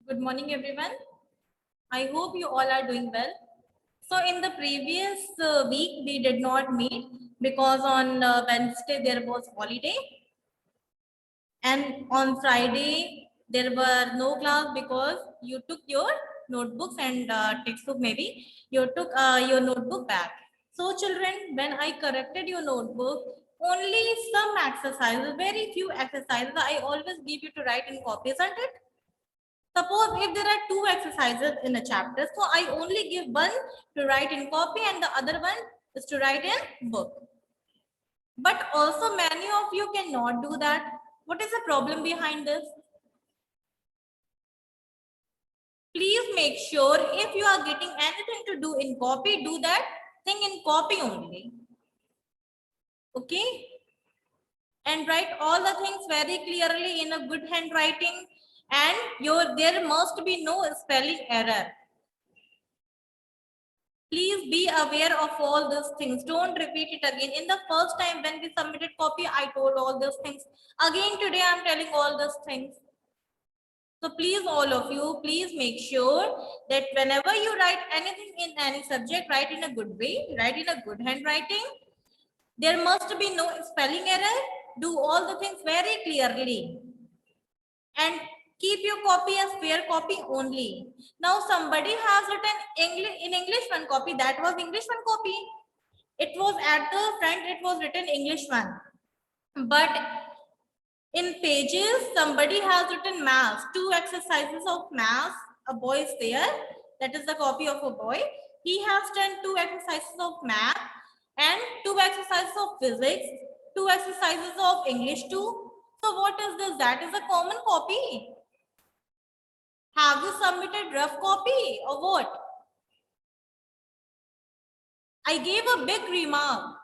Good morning, everyone. I hope you all are doing well. So, in the previous week, we did not meet because on Wednesday there was holiday, and on Friday there were no class because you took your notebooks and textbook. Maybe you took your notebook back. So, children, when I corrected your notebook, only some exercises, very few exercises, I always give you to write in copy, isn't it? Suppose if there are two exercises in a chapter, so I only give one to write in copy and the other one is to write in book. But also many of you cannot do that. What is the problem behind this? Please make sure if you are getting anything to do in copy, do that thing in copy only. Okay? And write all the things very clearly in a good handwriting, and there must be no spelling error. Please be aware of all these things. Don't repeat it again. In the first time when we submitted copy, I told all those things. Again today I'm telling all those things. So please, all of you, please make sure that whenever you write anything in any subject, write in a good way, write in a good handwriting. There must be no spelling error. Do all the things very clearly. And keep your copy as fair copy only. Now somebody has written English one copy. That was English one copy. It was at the front, it was written English one. But in pages, somebody has written maths, two exercises of maths. A boy is there. That is the copy of a boy. He has done two exercises of math and two exercises of physics, two exercises of English too. So what is this? That is a common copy. Have you submitted rough copy or what? I gave a big remark.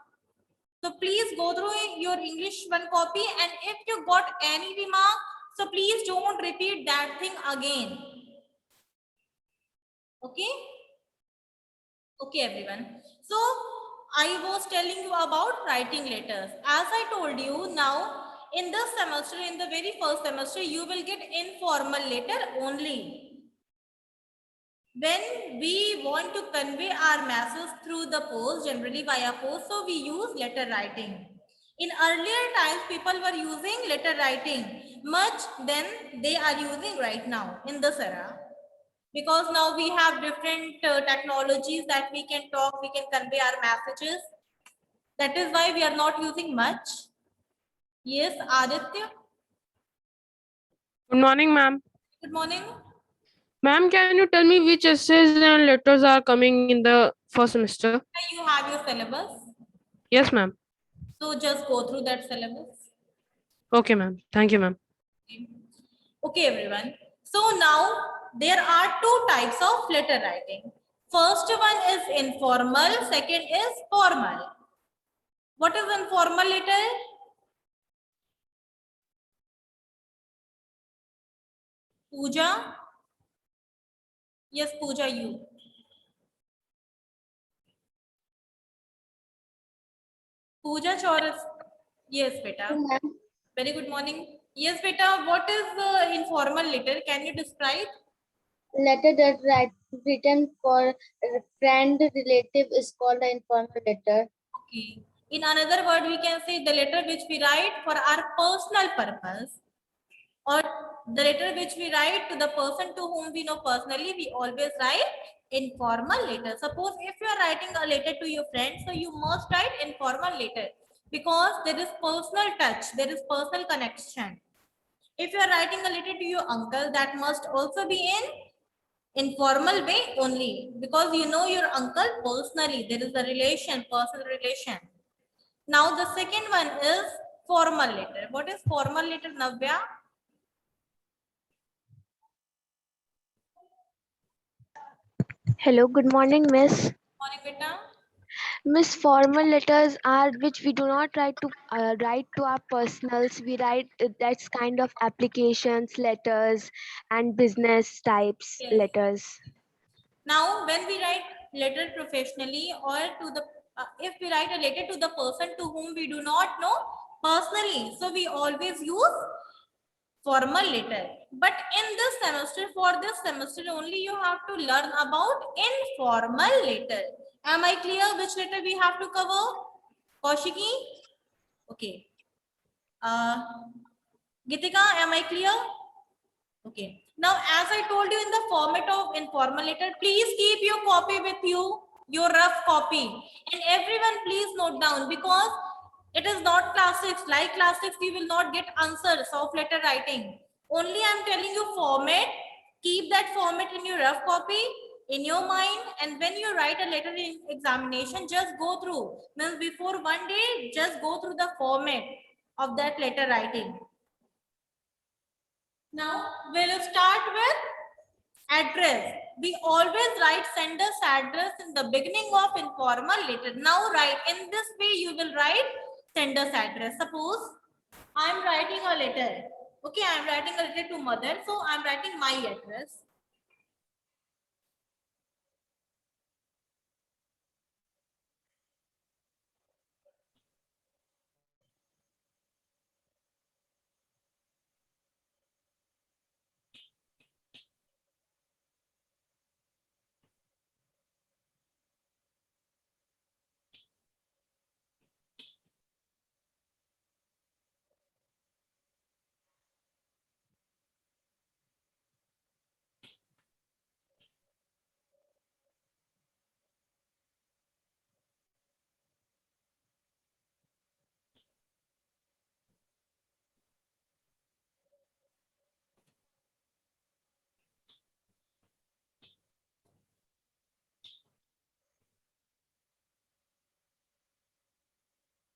So please go through your English one copy, and if you got any remark, so please don't repeat that thing again. Okay? Okay, everyone. So I was telling you about writing letters. As I told you, now in this semester, in the very first semester, you will get informal letter only. When we want to convey our message through the post, generally via post, so we use letter writing. In earlier times, people were using letter writing much than they are using right now in this era. Because now we have different technologies that we can talk, we can convey our messages. That is why we are not using much. Yes, Aditya. Good morning, ma'am. Good morning. Ma'am, can you tell me which essays and letters are coming in the first semester? You have your syllabus. Yes, ma'am. So just go through that syllabus. Okay, ma'am. Thank you, ma'am. Okay, everyone. So now there are two types of letter writing. First one is informal, second is formal. What is informal letter? Pooja? Yes, Pooja, you. Pooja Chaurus. Yes, beta. Very good morning. Yes, beta. What is the informal letter? Can you describe? Letter that written for a friend relative is called an informal letter. Okay. In another word, we can say the letter which we write for our personal purpose, or the letter which we write to the person to whom we know personally. We always write informal letter. Suppose if you are writing a letter to your friend, so you must write informal letter because there is personal touch, there is personal connection. If you are writing a letter to your uncle, that must also be in informal way only, because you know your uncle personally. There is a relation, personal relation. Now the second one is formal letter. What is formal letter, Navya? Hello, good morning, Miss. Morning, beta. Miss, formal letters are which we do not write to our personals. We write that's kind of applications, letters, and business types Yes. letters. Now, when we write letter professionally, or to the if we write a letter to the person to whom we do not know personally, so we always use formal letter. But in this semester, for this semester only, you have to learn about informal letter. Am I clear which letter we have to cover? Kaushiki? Okay. Gitika, am I clear? Okay. Now, as I told you in the format of informal letter, please keep your copy with you, your rough copy. And everyone please note down, because it is not class 6. Like class 6, you will not get answers of letter writing. Only I am telling you format. Keep that format in your rough copy, in your mind. And when you write a letter in examination, just go through. Means before one day, just go through the format of that letter writing. Now we'll start with address. We always write sender's address in the beginning of informal letter. Now write in this way, you will write sender's address. Suppose I'm writing a letter. Okay, I'm writing a letter to mother. So I'm writing my address.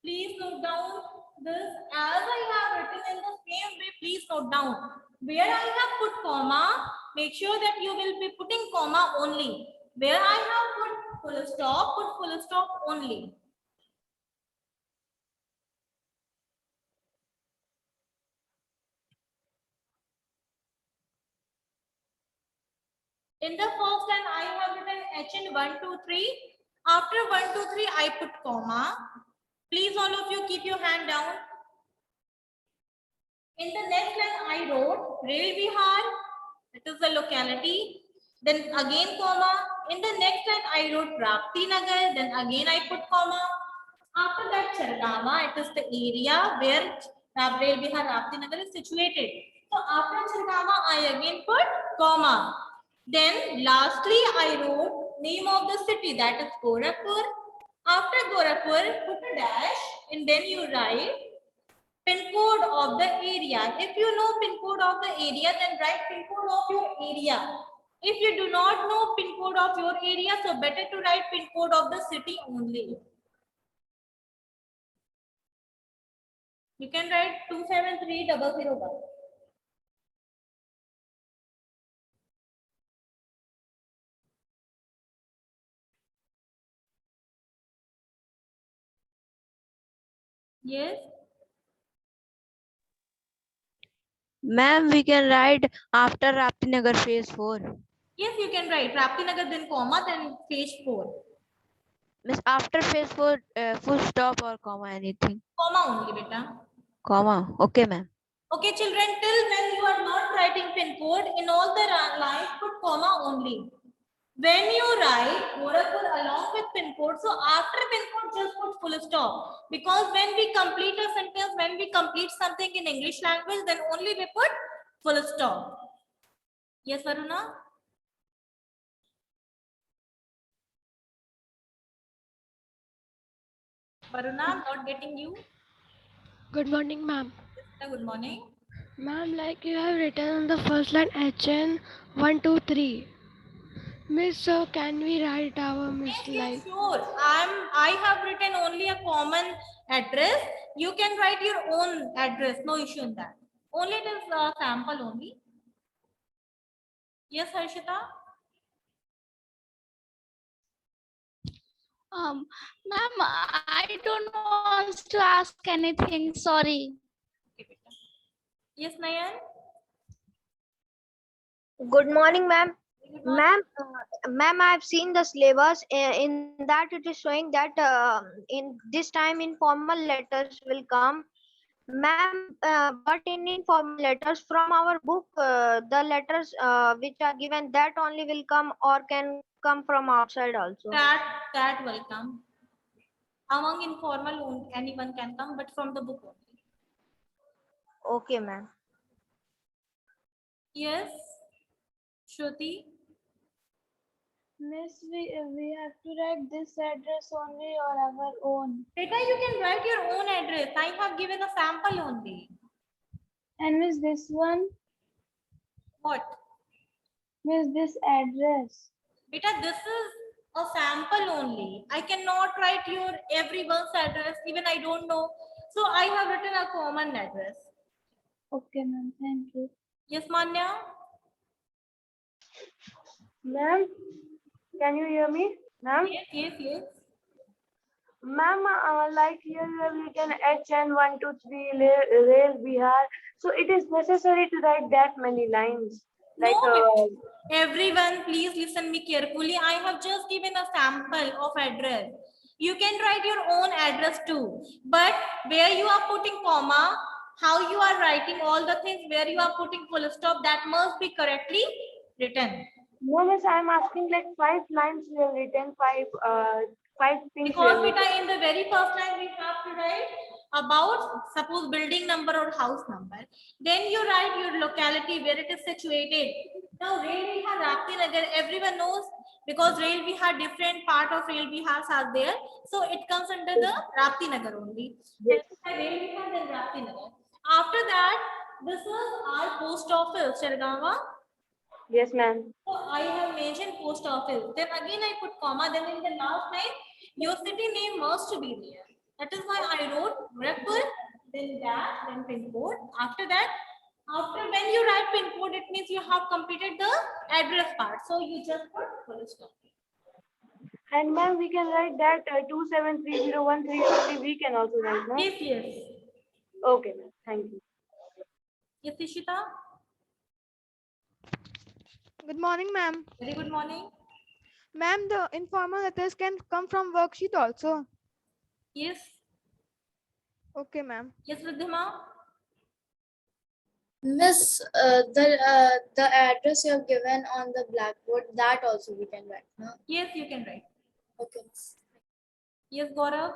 Please note down this as I have written in the same way. Please note down where I have put comma. Make sure that you will be putting comma only. Where I have put full stop, put full stop only. In the first line, I have written HN 1, 2, 3. After 1, 2, 3, I put comma. Please, all of you, keep your hand down. In the next line, I wrote Rail Vihar. It is the locality. Then again comma. In the next line, I wrote Rapti Nagar. Then again I put comma. After that, Chargawa. It is the area where Rail Vihar Rapti Nagar is situated. So after Chargawa, I again put comma. Then lastly, I wrote name of the city, that is Gorakhpur. After Gorakhpur, put a dash and then you write pin code of the area. If you know pin code of the area, then write pin code of your area. If you do not know pin code of your area, so better to write pin code of the city only. You can write 273001. Yes. Ma'am, we can write after Rapti Nagar phase 4. Yes, you can write Rapti Nagar, then comma, then phase 4. Miss, after phase 4, full stop or comma, anything. Comma only, beta. Comma. Okay, ma'am. Okay, children, till when you are not writing pin code, in all the lines, put comma only. When you write Gorakhpur along with pin code, so after pin code, just put full stop. Because when we complete a sentence, when we complete something in English language, then only we put full stop. Yes, Varuna? Varuna, I'm not getting you. Good morning, ma'am. Good morning. Ma'am, like you have written on the first line HN 1, 2, 3. Miss, so can we write our miss Yes, like? yes, sure. I have written only a common address. You can write your own address. No issue in that. Only it is a sample only. Yes, Harshita. Ma'am, I don't want to ask anything. Sorry. Okay, beta. Yes, Nayan. Good morning, ma'am. Good morning. Ma'am, I've seen the syllabus. In that, it is showing that in this time informal letters will come Ma'am, but in informal letters from our book, the letters which are given, that only will come or can come from outside also. That will come. Among informal, anyone can come, but from the book only. Okay, ma'am. Yes, Shruti. Miss, we have to write this address only or our own. Beta, you can write your own address. I have given a sample only. And miss, this one, What? miss, this address. Beta, this is a sample only. I cannot write your everyone's address. Even I don't know. So I have written a common address. Okay, ma'am. Thank you. Yes, Manya. Ma'am, can you hear me? Ma'am, Yes. ma'am, like here you have written HN123 Rail Bihar. So it is necessary to write that many lines. Like No, everyone, please listen me carefully. I have just given a sample of address. You can write your own address too. But where you are putting comma, how you are writing all the things, where you are putting full stop, that must be correctly written. no, miss, I'm asking like 5 lines you have written, five things you Because have beta, written. in the very first line we have to write about suppose building number or house number. Then you write your locality where it is situated. Now Rail Vihar Rapti Nagar, everyone knows because Rail Vihar different part of Rail Vihars are there. So it comes under the Rapti Nagar only. Yes. Rail Vihar then Rapti Nagar. After that, this is our post office, Chergawa. Yes, ma'am. So I have mentioned post office. Then again I put comma. Then in the last line, your city name must be there. That is why I wrote Gorakhpur, then that, then pin code. After that, after when you write pin code, it means you have completed the address part. So you just put full stop. And ma'am, we can write that 273013 we can also write, no? Yes. Okay, ma'am. Thank you. Yes, Ishita. Good morning, ma'am. Very good morning. Ma'am, the informal letters can come from worksheet also. Yes. Okay, ma'am. Yes, Riddhima. Miss, the address you have given on the blackboard, that also we can write, no? Yes, you can write. Okay. Yes, Gaurav.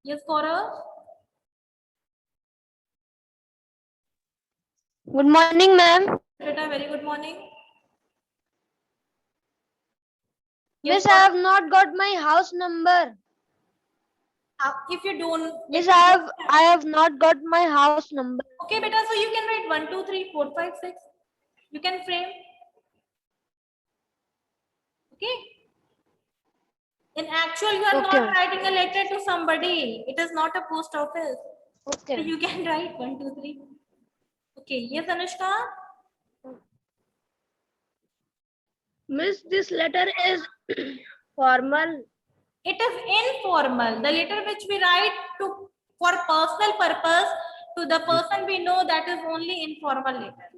Yes, Gaurav. Good morning, ma'am. Beta, very good morning. Miss, I have not got my house number. If you don't, Miss, I have not got my house number. okay, beta, so you can write 1, 2, 3, 4, 5, 6. You can frame. Okay. In actual, you are Okay. not writing a letter to somebody. It is not a post office. Okay. So you can write 1, 2, 3. Okay. Yes, Anushka. Miss, this letter is formal. It is informal. The letter which we write to for personal purpose to the person we know, that is only informal letter.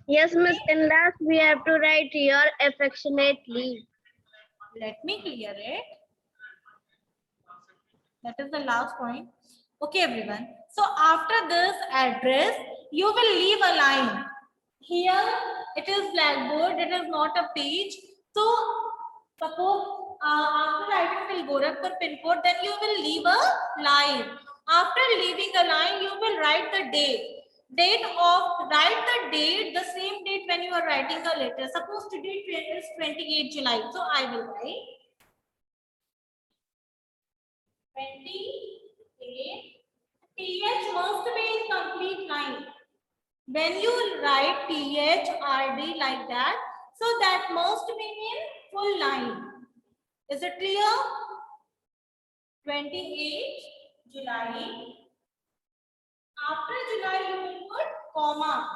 Yes, miss, in that we have to write here affectionately. Let me clear it. That is the last point. Okay, everyone. So after this address, you will leave a line. Here it is blackboard. It is not a page. So suppose after writing till Gorakhpur pin code, then you will leave a line. After leaving a line, you will write the date. Write the date, the same date when you are writing a letter. Suppose today is 28 July. So I will write 28. TH must be in complete line. When you write TH, RD like that, so that must be in full line. Is it clear? 28 July. After July, you will put comma.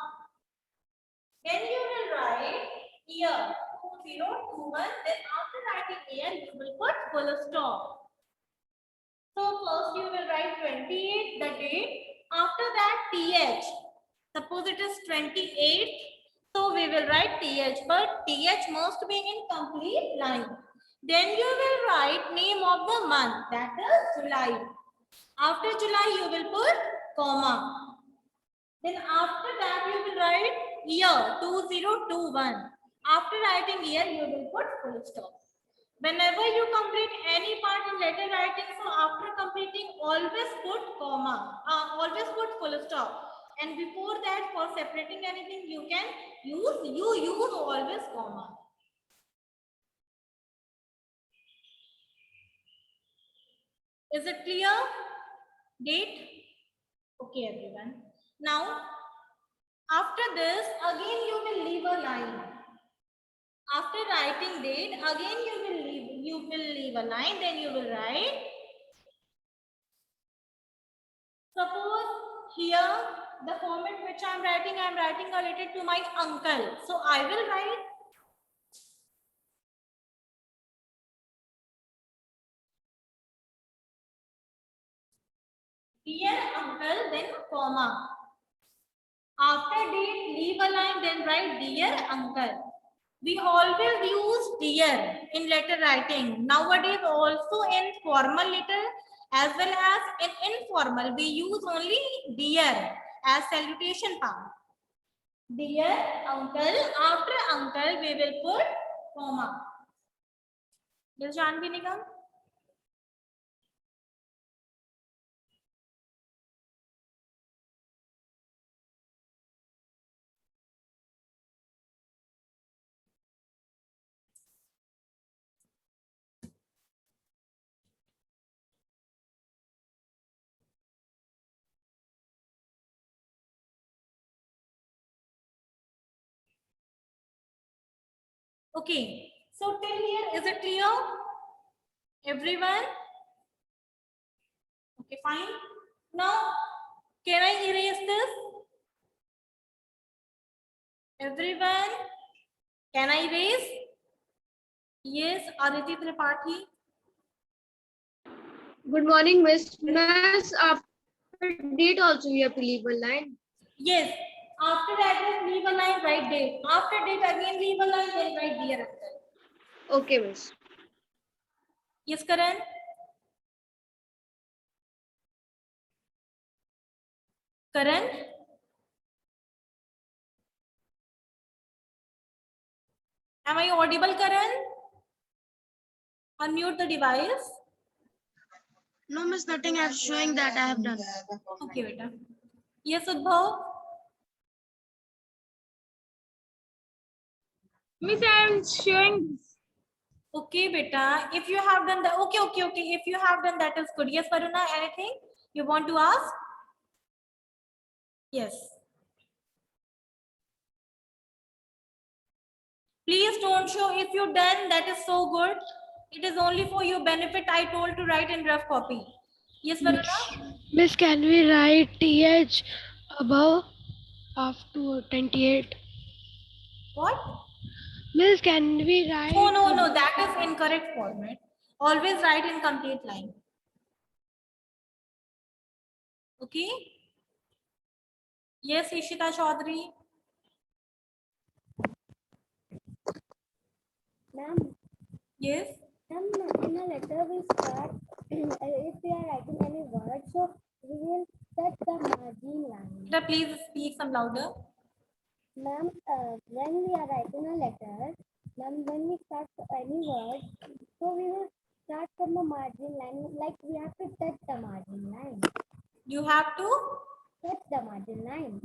Then you will write year 2021. Then after writing year, you will put full stop. So first you will write 28, the date. After that, TH. Suppose it is 28. So we will write TH, but TH must be in complete line. Then you will write name of the month, that is July. After July, you will put comma. Then after that, you will write year 2021. After writing year, you will put full stop. Whenever you complete any part in letter writing, so after completing, always put comma, always put full stop. And before that, for separating anything, you can use always comma. Is it clear? Date? Okay, everyone. Now, after this, again you will leave a line. After writing date, again you will leave a line. Then you will write. Suppose here the format which I am writing related to my uncle. So I will write. Dear uncle, then comma. After date, leave a line, then write dear uncle. We always use dear in letter writing. Nowadays, also in formal letter as well as in informal, we use only dear as salutation part. Dear uncle, after uncle, we will put comma. Dilshan Nigam? Okay, so till here, is it clear? Everyone? Okay, fine. Now, can I erase this? Everyone? Can I erase? Yes, Aditi Tripathi. Good morning, Miss. Miss, after date also you have to leave a line. Yes, after address, leave a line, write date. After date, again leave a line, then write dear uncle. Okay, Miss. Yes, Karan? Karan? Am I audible, Karan? Unmute the device. No, Miss, nothing. I'm showing that I have done. Okay, beta. Yes, Udbhav? Miss, I am showing. Okay, beta. If you have done that, okay. If you have done that is good. Yes, Varuna, anything you want to ask? Yes. Please don't show if you done, that is so good. It is only for your benefit. I told to write in rough copy. Yes, Varuna? Miss, can we write TH above after 28? What? Miss, can we write? No, that is incorrect format. Always write in complete line. Okay? Yes, Ishita Chaudhary. Ma'am, Yes. ma'am, in a letter we start, if we are writing any word, so we will set the margin line. Ishita, please speak some louder. Ma'am, when we are writing a letter, ma'am, when we start any word, so we will start from the margin line, like we have to touch the margin line. You have to? Touch the margin line.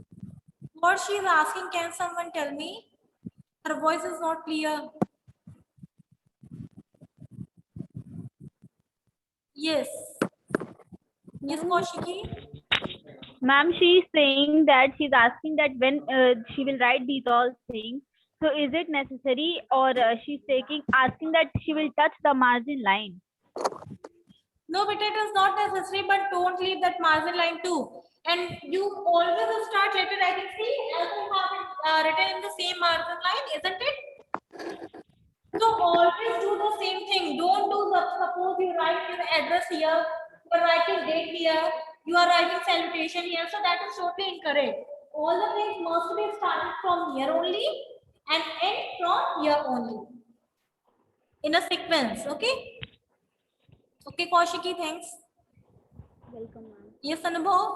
What she is asking, can someone tell me? Her voice is not clear. Yes. Yes, Kaushiki? Ma'am, she is saying that she's asking that when she will write these all things. So is it necessary, or she's asking that she will touch the margin line? No, but it is not necessary, but don't leave that margin line too. And you always start letter writing. See, as I have it written in the same margin line, isn't it? So always do the same thing. Don't do suppose you write your address here, you are writing date here, you are writing salutation here. So that is totally incorrect. All the things must be started from here only and end from here only. in a sequence. Okay. Okay, Kaushiki, thanks. Welcome, ma'am. Yes, Anubhav.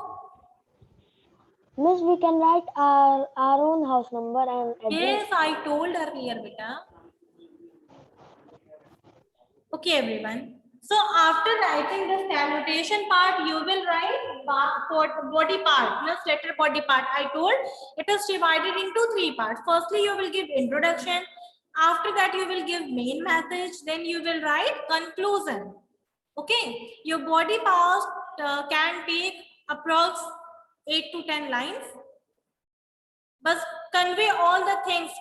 Miss, we can write our own house number and address. Yes, I told earlier, beta. Okay, everyone. So after writing the salutation part, you will write body part, plus letter body part. I told it is divided into 3 parts. Firstly, you will give introduction. After that, you will give main message. Then you will write conclusion. Okay. Your body part can take approx 8 to 10 lines. But convey the things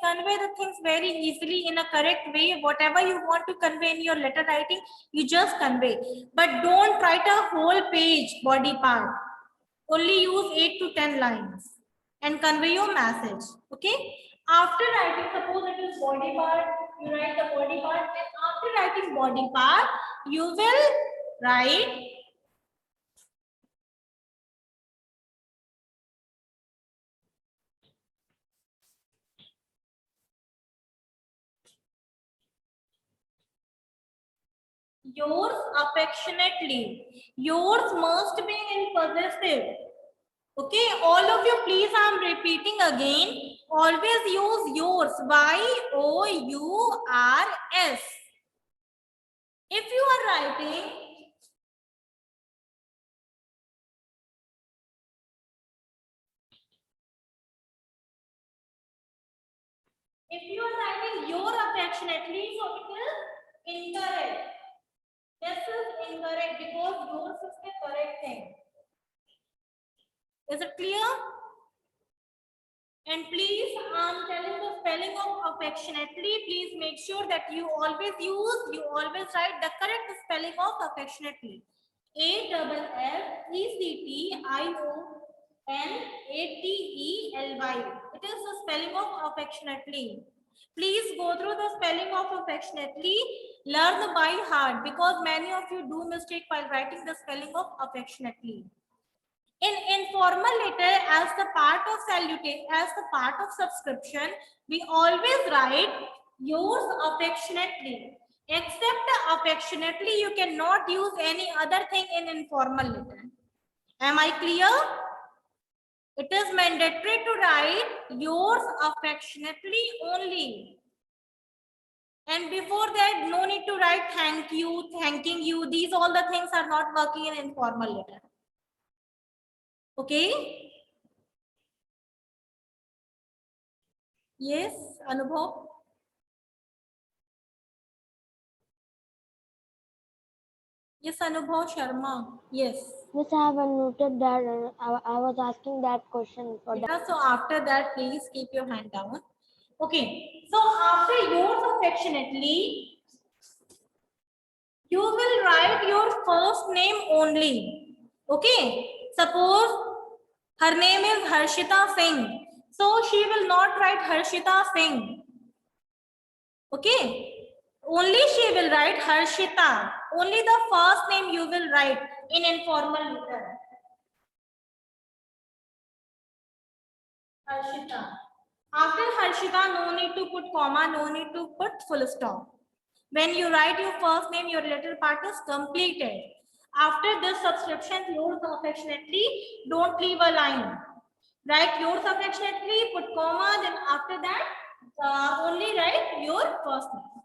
very easily in a correct way. Whatever you want to convey in your letter writing, you just convey. But don't write a whole page body part. Only use 8 to 10 lines and convey your message. Okay. After writing, suppose it is body part, you write the body part, and after writing body part, you will write yours affectionately. Yours must be in possessive. Okay, all of you, please, I'm repeating again. Always use yours. Y-O-U-R-S. If you are writing your affectionately, so it is incorrect. This is incorrect because yours is the correct thing. Is it clear? And please, I'm telling the spelling of affectionately. Please make sure that you always write the correct spelling of affectionately. A-F-F-E-C-T-I-O-N-A-T-E-L-Y. It is the spelling of affectionately. Please go through the spelling of affectionately. Learn by heart because many of you do mistake while writing the spelling of affectionately. In informal letter, as the part of salutation, as the part of subscription, we always write yours affectionately. Except affectionately, you cannot use any other thing in informal letter. Am I clear? It is mandatory to write yours affectionately only. And before that, no need to write thank you, thanking you. These all the things are not working in informal letter. Okay. Yes, Anubhav. Yes, Anubhav Sharma. Yes. Miss, I have noted that I was asking that question for that. Yeah, so after that, please keep your hand down. Okay. So after yours affectionately, you will write your first name only. Okay. Suppose her name is Harshita Singh. So she will not write Harshita Singh. Okay. Only she will write Harshita. Only the first name you will write in informal letter. Harshita. After Harshita, no need to put comma, no need to put full stop. When you write your first name, your letter part is completed. After this subscription, yours affectionately, don't leave a line. Write yours affectionately, put comma, then after that, only write your first name.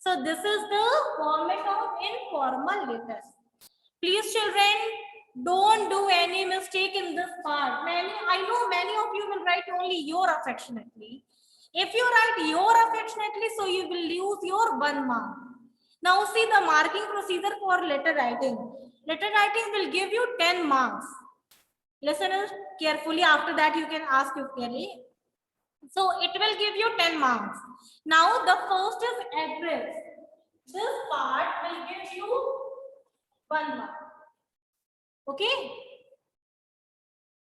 So this is the format of informal letters. Please, children, don't do any mistake in this part. I know many of you will write only your affectionately. If you write your affectionately, so you will lose your 1 mark. Now see the marking procedure for letter writing. Letter writing will give you 10 marks. Listen carefully. After that, you can ask your query. So it will give you 10 marks. Now the first is address. This part will give you 1 mark. Okay.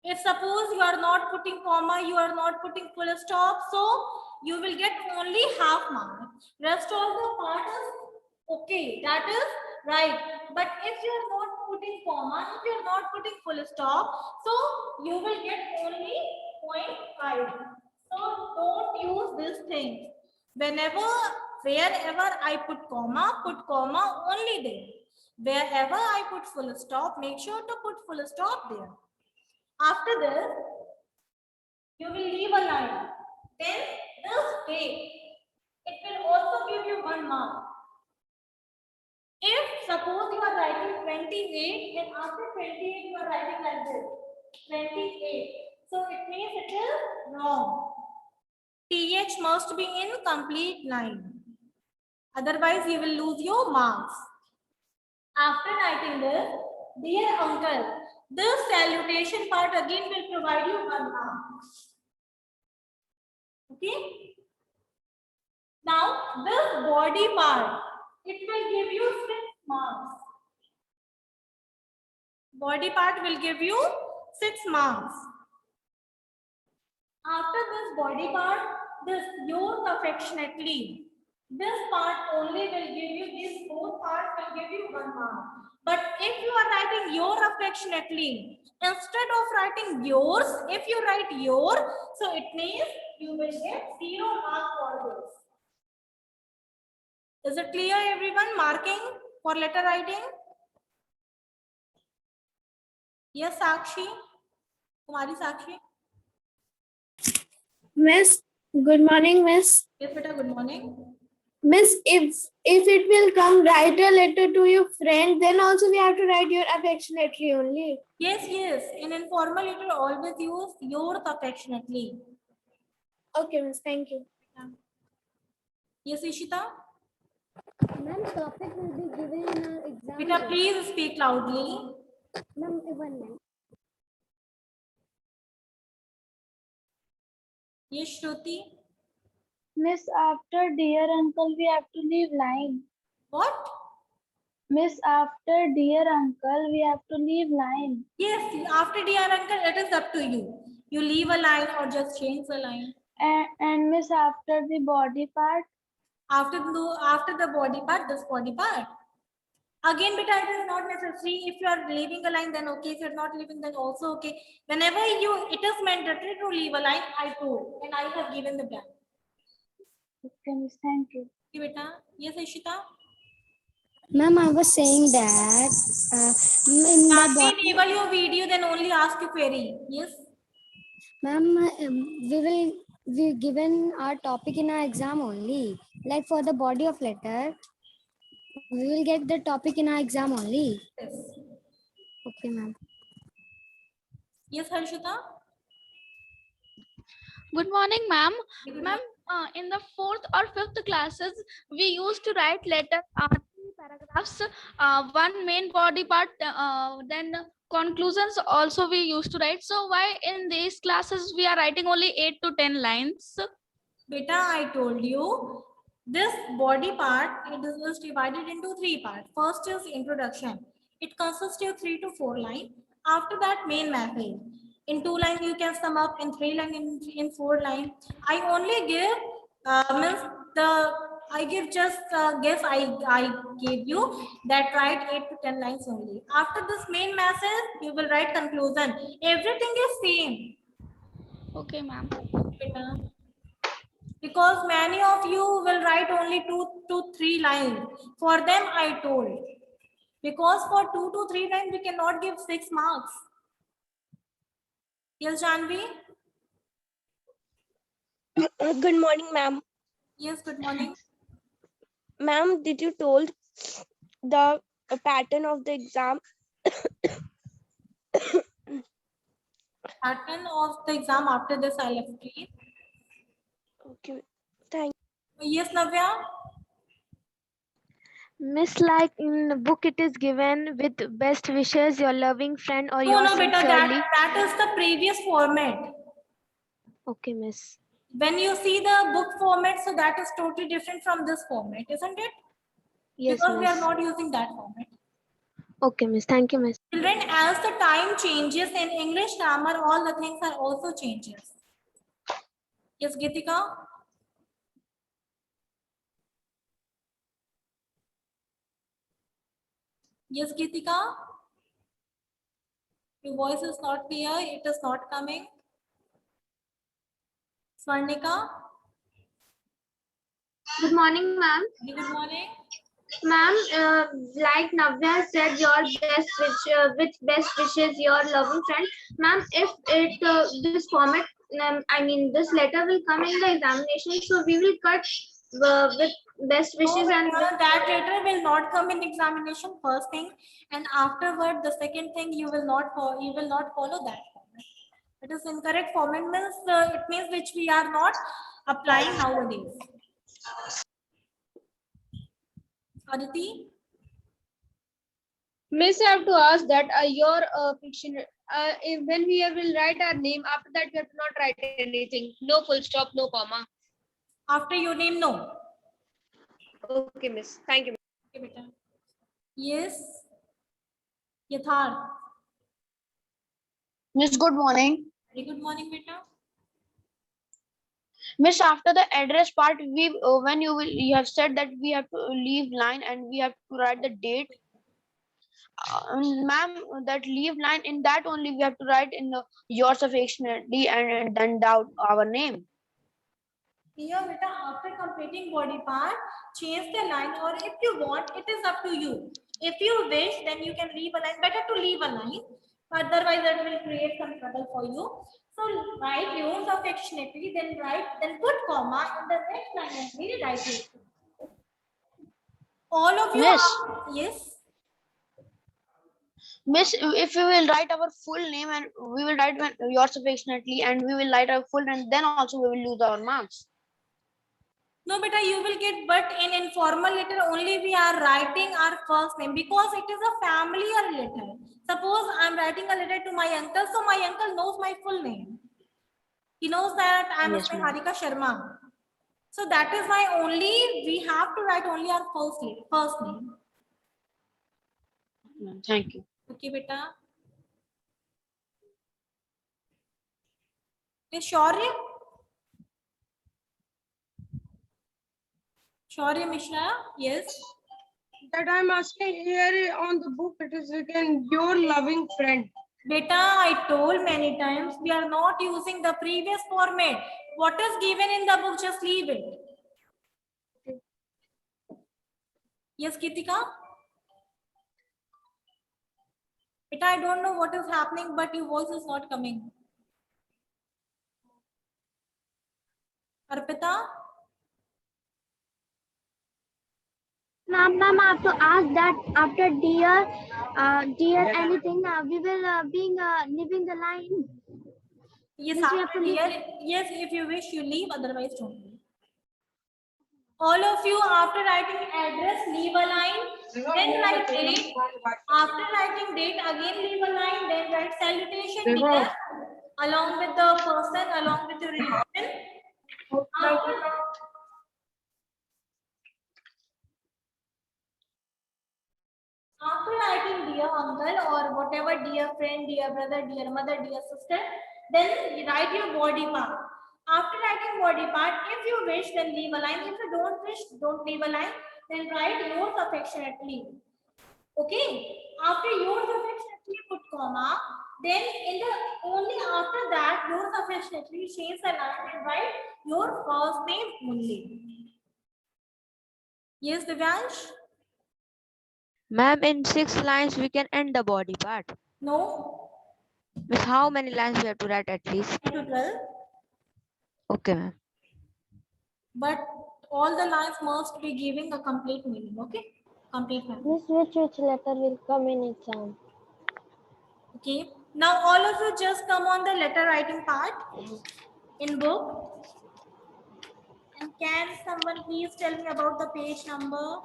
If suppose you are not putting comma, you are not putting full stop, so you will get only half mark. Rest of the part is okay. That is right. But if you are not putting comma, if you are not putting full stop, so you will get only 0.5. So don't use this thing. Whenever Wherever I put comma only there. Wherever I put full stop, make sure to put full stop there. After this, you will leave a line. Then this day, it will also give you 1 mark. If suppose you are writing 28 and after 28 you are writing like this, 28. So it means it is wrong. TH must be in complete line. Otherwise you will lose your marks. After writing this, dear uncle, this salutation part again will provide you 1 mark. Okay. Now this body part, it will give you 6 marks. Body part will give you 6 marks. After this body part, this yours affectionately. This part only will give you, these both parts will give you 1 mark. But if you are writing your affectionately, instead of writing yours, if you write your, so it means you will get 0 mark for this. Is it clear, everyone? Marking for letter writing? Yes, Sakshi. Kumari Sakshi. Miss, good morning, Miss. Yes, beta, good morning. Miss, if it will come, write a letter to your friend, then also we have to write your affectionately only. Yes, yes. In informal, it will always use yours affectionately. Okay, Miss, thank you. Yes, Ishita. Ma'am, topic will be given in our exam. Beta, please speak loudly. Ma'am, 1 minute. Yes, Shruti. Miss, after dear uncle, we have to leave line. What? Miss, after dear uncle, we have to leave line. Yes, after dear uncle, it is up to you. You leave a line or just change the line. And Miss, after the body part? After the body part, this body part. Again, beta, it is not necessary. If you are leaving a line, then okay. If you are not leaving, then also okay. Whenever it is mandatory to leave a line, I told, and I have given the blank. Okay, Miss, thank you. Okay, beta. Yes, Ishita. Ma'am, I was saying that in the After body, enable your video, then only ask your query. Yes. ma'am, we given our topic in our exam only. Like for the body of letter, we will get the topic in our exam only. Yes. Okay, ma'am. Yes, Harshita. Good morning, ma'am. Ma'am, in the 4th or 5th classes, we used to write letter 3 paragraphs, 1 main body part, then conclusions also we used to write. So why in these classes we are writing only 8 to 10 lines? Beta, I told you, this body part, it is divided into 3 parts. First is introduction. It consists of 3 to 4 lines. After that, main message. In 2 lines, you can sum up. In 3 lines, in 4 lines. I only give I give just guess I gave you that write 8 to 10 lines only. After this main message, you will write conclusion. Everything is same. Okay, ma'am. Because many of you will write only 2 to 3 lines. For them, I told. Because for 2 to 3 lines, we cannot give 6 marks. Yes, Janvi? Good morning, ma'am. Yes, good morning. Ma'am, did you told the pattern of the exam? Pattern of the exam after this, I'll explain. Okay, thank you. Yes, Navya? Miss, like in book it is given with best wishes, your loving friend or No, yours no, beta, sincerely. that is the previous format. Okay, miss. When you see the book format, so that is totally different from this format, isn't it? Yes, because we are miss. not using that format. Okay, miss. Thank you, miss. Children, as the time changes in English grammar, all the things are also changes. Yes, Gitika? Yes, Gitika? Your voice is not clear. It is not coming. Swarnika? Good morning, ma'am. Good morning. Ma'am, like Navya said, your best wish, with best wishes, your loving friend. Ma'am, if this format, I mean, this letter will come in the examination, so we will cut with best wishes and that letter will not come in examination, first thing, and afterward the second thing, you will not follow that format. It is incorrect format, means it means which we are not applying nowadays. Aditi? Miss, I have to ask that your fiction, when we will write our name, after that we have to not write anything. No full stop, no comma. After your name, no. Okay, miss. Thank you. Okay, beta. Yes. Yathar. Miss, good morning. Very good morning, beta. Miss, after the address part, we when you have said that we have to leave line and we have to write the date. Ma'am, that leave line, in that only we have to write in yours affectionately and then down our name. Here, beta, after completing body part, change the line, or if you want, it is up to you. If you wish, then you can leave a line. Better to leave a line, otherwise that will create some trouble for you. So write yours affectionately, then put comma in the next line and really write it. All of you are, yes. Miss, if we will write our full name and we will write yours affectionately and we will write our full name, then also we will lose our marks. No, beta, you will get, but in informal letter only we are writing our first name because it is a familiar letter. Suppose I am writing a letter to my uncle, so my uncle knows my full name. He knows that I am Harika Sharma. So that is why only we have to write only our first name. Thank you. Okay, beta. Is Shaurya? Shaurya Mishra? Yes. That I'm asking here on the book, it is written your loving friend. Beta, I told many times we are not using the previous format. What is given in the book, just leave it. Yes, Kitika? Beta, I don't know what is happening, but your voice is not coming. Arpita? Ma'am, I have to ask that after dear, anything, we will be leaving the line. Yes, Means we have to leave. yes, if you wish, you leave, otherwise don't leave. All of you, after writing address, leave a line, then write date. After writing date, again leave a line, then write salutation, dear, along with the person, along with your relation. After writing dear uncle or whatever, dear friend, dear brother, dear mother, dear sister, then you write your body part. After writing body part, if you wish, then leave a line. If you don't wish, don't leave a line. Then write yours affectionately. Okay. After yours affectionately, put comma. Then in the only after that, yours affectionately, change the line and write your first name only. Yes, Divyansh? Ma'am, in 6 lines we can end the body part. No. With how many lines we have to write at least? 10 to 12. Okay, ma'am. But all the lines must be giving a complete meaning. Okay. Complete meaning. Miss, which letter will come in exam? Okay. Now all of you just come on the letter writing part in book. And can someone please tell me about the page number?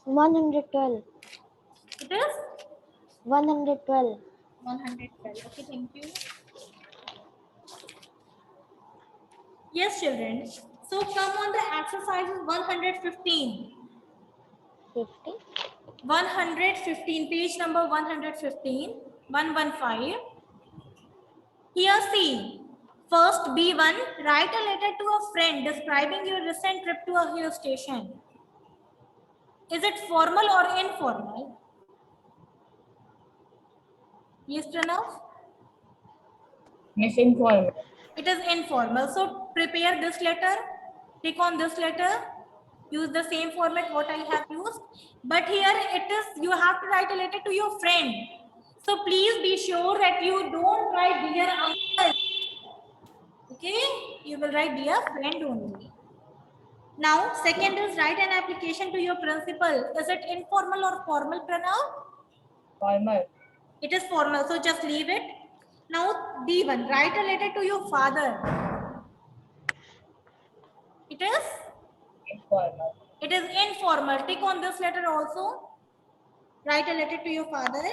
112. It is? 112. 112. Okay, thank you. Yes, children. So come on the exercises 115. 50. 115, page number 115, 115. Here see, first B1, write a letter to a friend describing your recent trip to a hill station. Is it formal or informal? Yes, Pranav? Yes, informal. It is informal. So prepare this letter. Tick on this letter. Use the same format what I have used. But here it is, you have to write a letter to your friend. So please be sure that you don't write dear uncle. Okay, you will write dear friend only. Now, second is write an application to your principal. Is it informal or formal, Pranav? Formal. It is formal, so just leave it. Now, D1, write a letter to your father. It is? Informal. It is informal. Tick on this letter also. Write a letter to your father.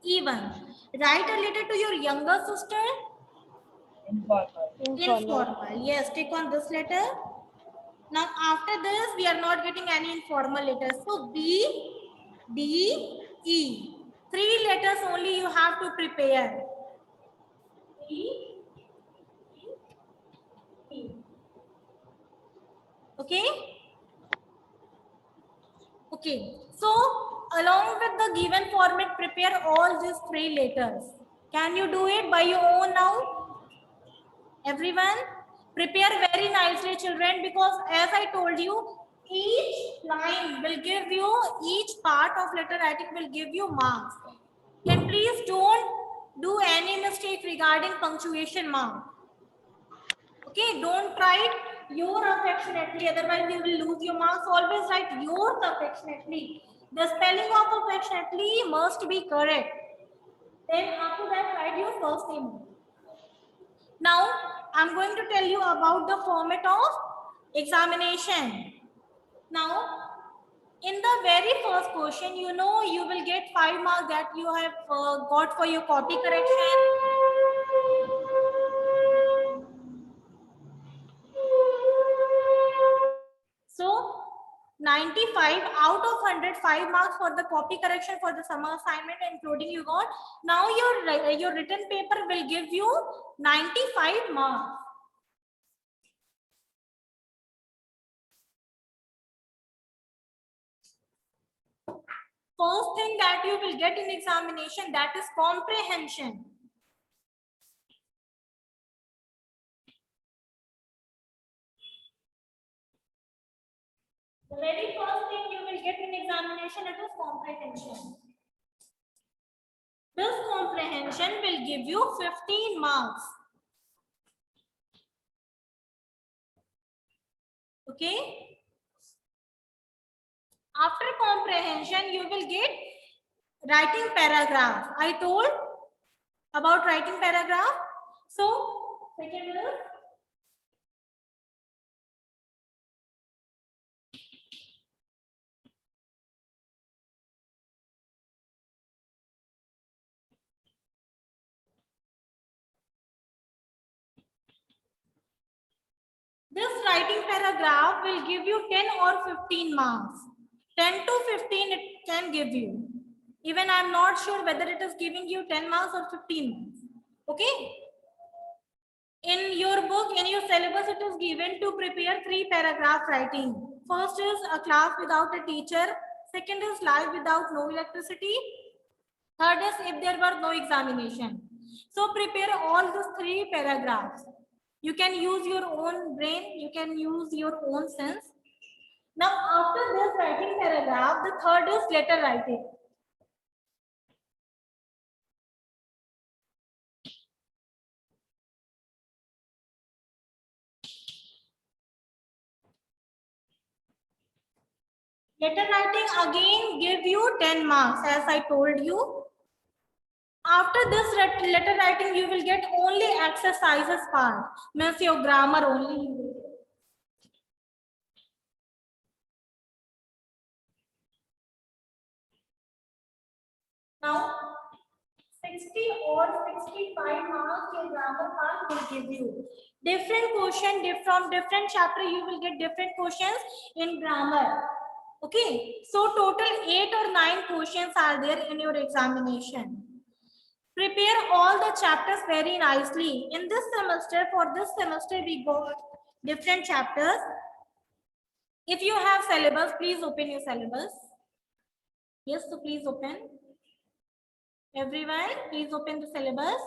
E1, write a letter to your younger sister. Informal. Informal. Yes, tick on this letter. Now, after this, we are not getting any informal letters. So, B, D, E. 3 letters only you have to prepare. E, E. Okay? Okay. So, along with the given format, prepare all these 3 letters. Can you do it by your own now? Everyone? Prepare very nicely, children, because as I told you, each line will give you, each part of letter writing will give you marks. And please don't do any mistake regarding punctuation mark. Okay, don't write your affectionately, otherwise you will lose your marks. Always write yours affectionately. The spelling of affectionately must be correct. Then after that, write your first name. Now, I'm going to tell you about the format of examination. Now, in the very first question, you know you will get 5 marks that you have got for your copy correction. So, 95 out of 100, 5 marks for the copy correction for the summer assignment, including you got. Now your written paper will give you 95 marks. First thing that you will get in examination, that is comprehension. The very first thing you will get in examination, it is comprehension. This comprehension will give you 15 marks. Okay? After comprehension, you will get writing paragraph. I told about writing paragraph. So, second is this writing paragraph will give you 10 or 15 marks. 10 to 15 it can give you. Even I am not sure whether it is giving you 10 marks or 15 marks. Okay? In your book, in your syllabus, it is given to prepare 3 paragraph writing. First is a class without a teacher. Second is life without no electricity. Third is if there were no examination. So prepare all these 3 paragraphs. You can use your own brain. You can use your own sense. Now, after this writing paragraph, the third is letter writing. Letter writing again give you 10 marks, as I told you. After this letter writing, you will get only exercises part. Means your grammar only you will get. Now, 60 or 65 marks your grammar part will give you. Different question from different chapter, you will get different questions in grammar. Okay, so total 8 or 9 questions are there in your examination. Prepare all the chapters very nicely. In this semester, for this semester, we got different chapters. If you have syllabus, please open your syllabus. Yes, so please open. Everyone, please open the syllabus.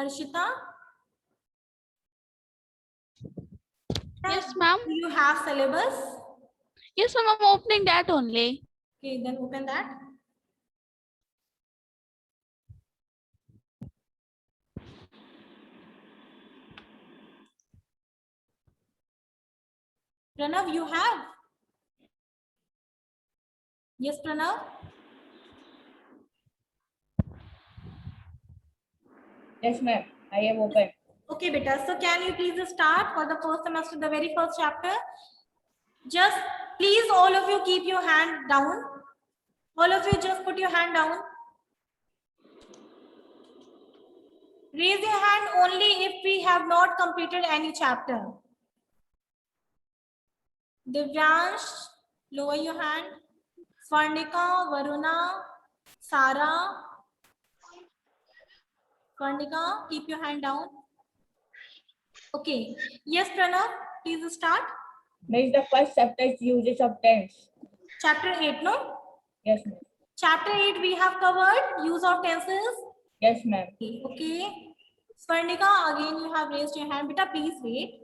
Harshita? Yes, ma'am. Do you have syllabus? Yes, ma'am. I'm opening that only. Okay, then open that. Pranav, you have? Yes, Pranav? Yes, ma'am. I have opened. Okay, beta. So can you please start for the first semester, the very first chapter? Just please, all of you keep your hand down. All of you just put your hand down. Raise your hand only if we have not completed any chapter. Divyansh, lower your hand. Swarnika, Varuna, Sara. Swarnika, keep your hand down. Okay. Yes, Pranav, please start. Miss, the first chapter is uses of tense. Chapter 8, no? Yes, ma'am. Chapter 8, we have covered use of tenses. Yes, ma'am. Okay. Swarnika, again you have raised your hand. Beta, please wait.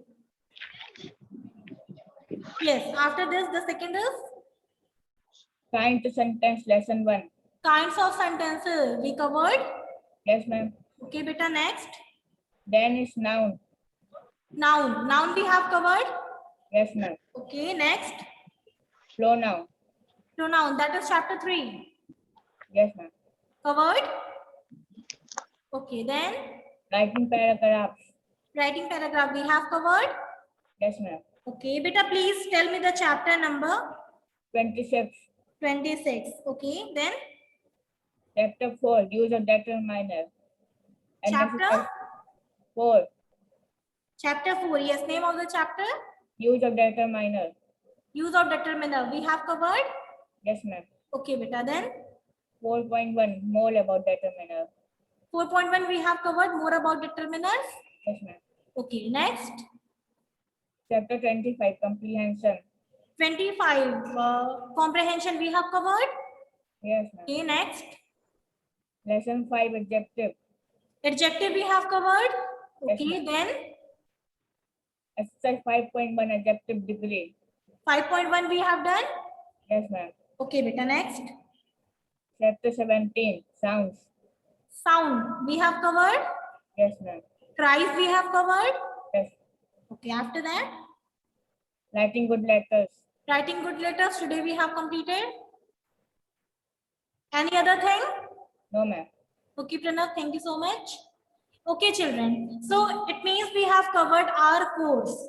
Yes, after this, the second is? Kind to sentence lesson 1. Kinds of sentences. We covered? Yes, ma'am. Okay, beta, next. Then is noun. Noun. Noun we have covered? Yes, ma'am. Okay, next. Pronoun. Pronoun. That is chapter 3. Yes, ma'am. Covered? Okay, then? Writing paragraphs. Writing paragraph we have covered? Yes, ma'am. Okay, beta, please tell me the chapter number. 26. 26. Okay, then? Chapter 4. Use of determiner. Chapter? 4. Chapter 4. Yes, name of the chapter? Use of determiner. Use of determiner. We have covered? Yes, ma'am. Okay, beta, then? 4.1. More about determiner. 4.1 we have covered more about determiners. Yes, ma'am. Okay, next. Chapter 25. Comprehension. 25. Comprehension we have covered. Yes, ma'am. Okay, next. Lesson 5. Adjective. Adjective we have covered. Yes, Okay, then exercise 5.1. Adjective degree. 5.1 we have done. Yes, ma'am. Okay, beta, next. Chapter 17. Sounds. Sound we have covered. Yes, ma'am. Cries we have covered. Yes. Okay, after that. Writing good letters. Writing good letters today we have completed. Any other thing? No, ma'am. Okay, Pranav, thank you so much. Okay, children. So it means we have covered our course.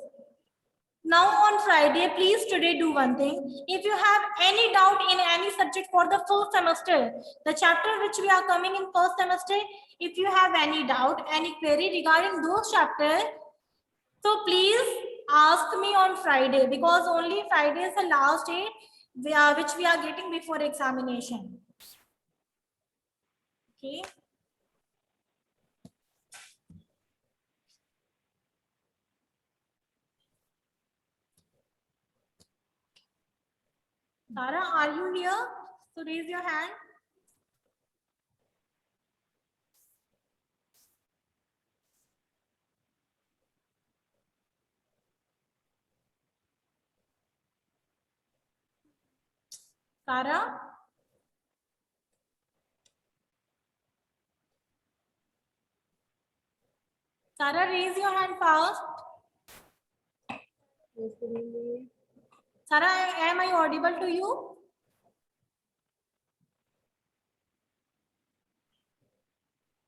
Now on Friday, please today do one thing. If you have any doubt in any subject for the full semester, the chapter which we are coming in first semester, if you have any doubt, any query regarding those chapters, so please ask me on Friday, because only Friday is the last day which we are getting before examination. Okay. Tara, are you here? So raise your hand. Tara? Tara, raise your hand fast. Tara, am I audible to you?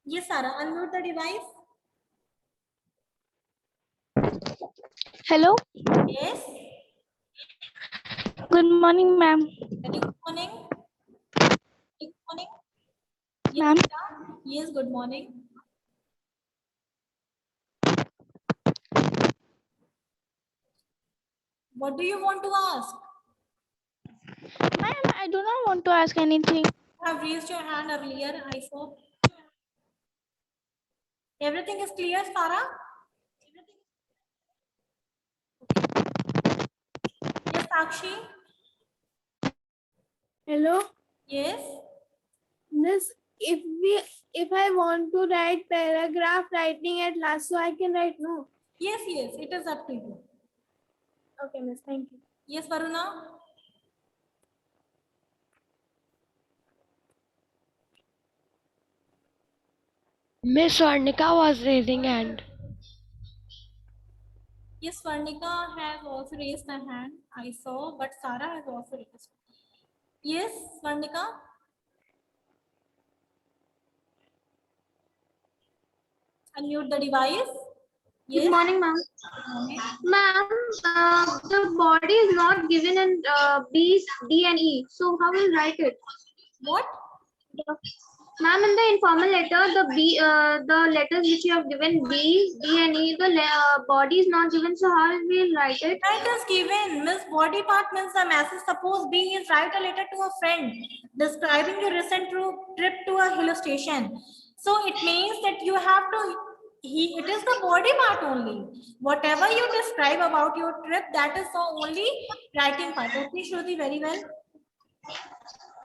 Yes, Sarah, unmute the device. Hello. Yes. Good morning, ma'am. Very good morning. Good morning. Ma'am. Yes, good morning. What do you want to ask? Ma'am, I do not want to ask anything. You have raised your hand earlier, I saw. Everything is clear, Sarah? Yes, Sakshi? Hello. Yes. Miss, if I want to write paragraph writing at last, so I can write no. Yes, yes, it is up to you. Okay, miss. Thank you. Yes, Varuna. Miss Swarnika was raising hand. Yes, Varnika has also raised a hand. I saw, but Sarah has also raised. Yes, Varnika. Unmute the device. Yes. Good morning, ma'am. Ma'am, the body is not given in B, D, and E. So how will write it? What? Ma'am, in the informal letter, the letters which you have given B, D, and E, the body is not given. So how will we write it? It is given. Miss body part means the message. Suppose B is write a letter to a friend describing your recent trip to a hill station. So it means that you have to. It is the body part only. Whatever you describe about your trip, that is the only writing part. Okay, Shruti, very well.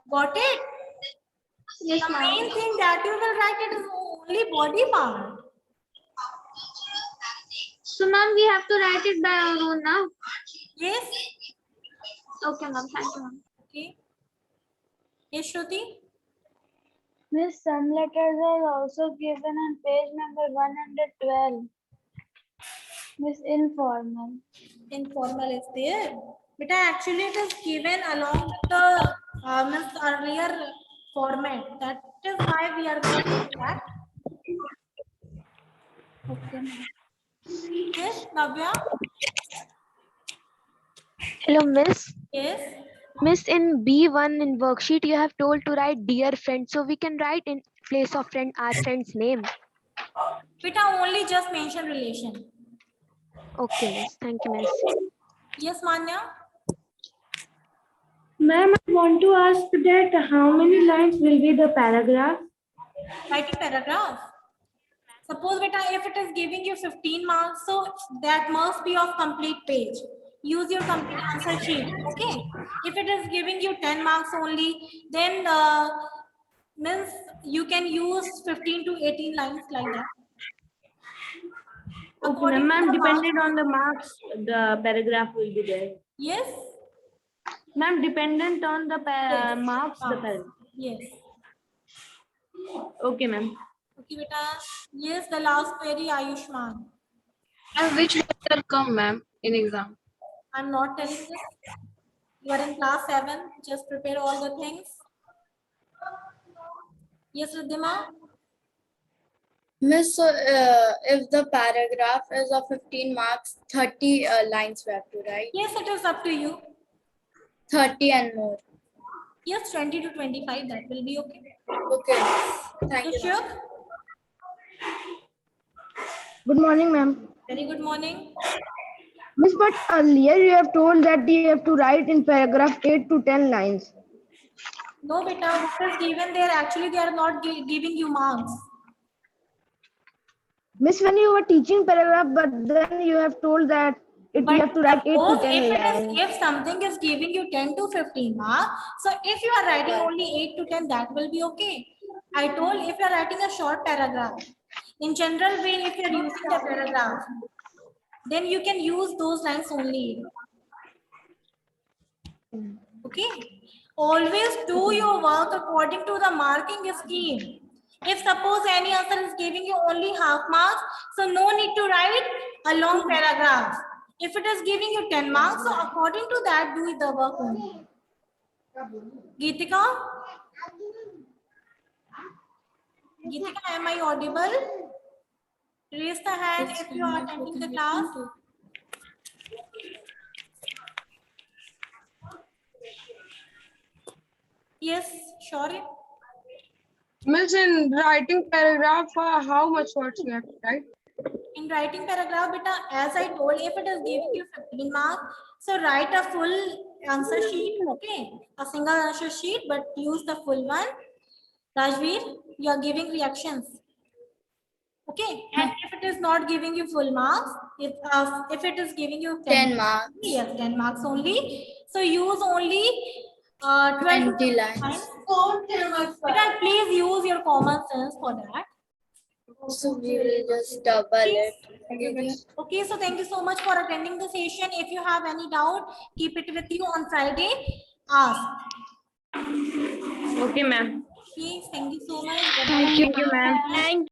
Got it? Yes, the main thing that you will write it is only body part. So, ma'am, we have to write it by our own now. Yes. Okay, ma'am. Thank you, ma'am. Okay. Yes, Shruti. Miss, some letters are also given on page number 112. Miss, informal. Informal is there. But actually it is given along with the Miss earlier format. That is why we are going to do that. Okay. Yes, Navya. Hello, Miss. Yes. Miss, in B1 in worksheet, you have told to write dear friend. So we can write in place of friend our friend's name. Beta only just mention relation. Okay, Miss. Thank you, Miss. Yes, Manya. Ma'am, I want to ask that how many lines will be the paragraph? Writing paragraph. Suppose beta if it is giving you 15 marks, so that must be of complete page. Use your complete answer sheet. Okay. If it is giving you 10 marks only, then means you can use 15 to 18 lines like that. Okay, ma'am, dependent on the marks, the paragraph will be there. Yes. Ma'am, dependent on the Yes. marks, the paragraph. Yes. Okay, ma'am. Okay, beta. Yes, the last query, Ayushman. And which letter come, ma'am, in exam? I'm not telling this. You are in class 7. Just prepare all the things. Yes, Riddhima. Miss, so if the paragraph is of 15 marks, 30 lines we have to write. Yes, it is up to you. 30 and more. Yes, 20 to 25, that will be okay. Okay. Thank you. Sure. Good morning, ma'am. Very good morning. Miss, but earlier you have told that you have to write in paragraph 8 to 10 lines. No, beta, what is given there, actually they are not giving you marks. Miss, when you were teaching paragraph, but then you have told that you have to write 8 to 10 lines. If something is giving you 10 to 15 marks, so if you are writing only 8 to 10, that will be okay. I told if you are writing a short paragraph, in general way, if you are using the paragraph, then you can use those lines only. Okay. Always do your work according to the marking scheme. If suppose any answer is giving you only half marks, so no need to write a long paragraph. If it is giving you 10 marks, so according to that, do the work only. Geetika? Geetika, am I audible? Raise the hand if you are attending the class. Yes, sure. Miss, in writing paragraph, how much words you have to write? In writing paragraph, beta, as I told, if it is giving you 15 marks, so write a full answer sheet, okay? A single answer sheet, but use the full one. Rajveer, you are giving reactions. Okay, and if it is not giving you full marks, if it is giving you 10 marks. Yes, 10 marks only. So use only 20 lines. Beta, please use your common sense for that. So we will just double it. Okay, so thank you so much for attending the session. If you have any doubt, keep it with you on Friday. Ask. Okay, ma'am. Okay, thank you so much. Thank you. Thank you, ma'am. Thank